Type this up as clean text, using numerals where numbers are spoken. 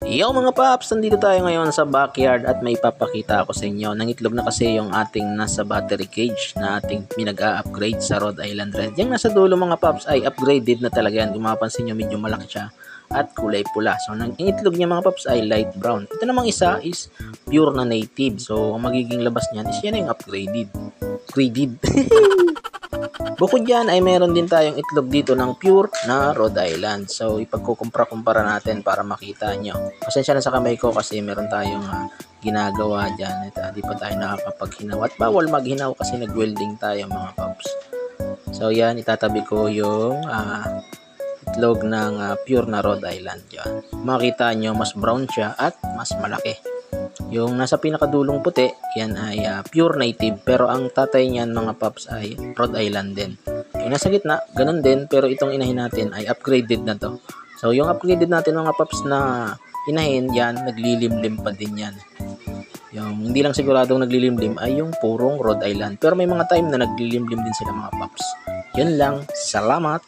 Yo mga paps, nandito tayo ngayon sa backyard at may papakita ako sa inyo. Nangitlog na kasi yung ating nasa battery cage na ating pinag-a-upgrade sa Rhode Island Red. Yung nasa dulo mga paps ay upgraded na talaga yan. Kung mapapansin nyo, medyo malaki siya at kulay pula. So nangitlog niya mga paps ay light brown. Ito namang isa is pure na native. So ang magiging labas niyan is yan yung upgraded. Bukod dyan ay meron din tayong itlog dito ng pure na Rhode Island. So ipagkukumpara-kumpara natin para makita nyo. Pasensya na sa kamay ko kasi meron tayong ginagawa dyan. At di pa tayo nakakapaghinaw. At bawal maghinaw kasi nag-welding tayo mga paps. So yan, itatabi ko yung itlog ng pure na Rhode Island dyan. Makita nyo mas brown siya at mas malaki. Yung nasa pinakadulong puti, yan ay pure native pero ang tatay niyan mga paps ay Rhode Island din. Yung nasa gitna, ganun din pero itong inahin natin ay upgraded na to. So yung upgraded natin mga paps na inahin, yan naglilimlim pa din yan. Yung hindi lang siguradong naglilimlim ay yung purong Rhode Island pero may mga time na naglilimlim din sila mga paps. Yun lang, salamat!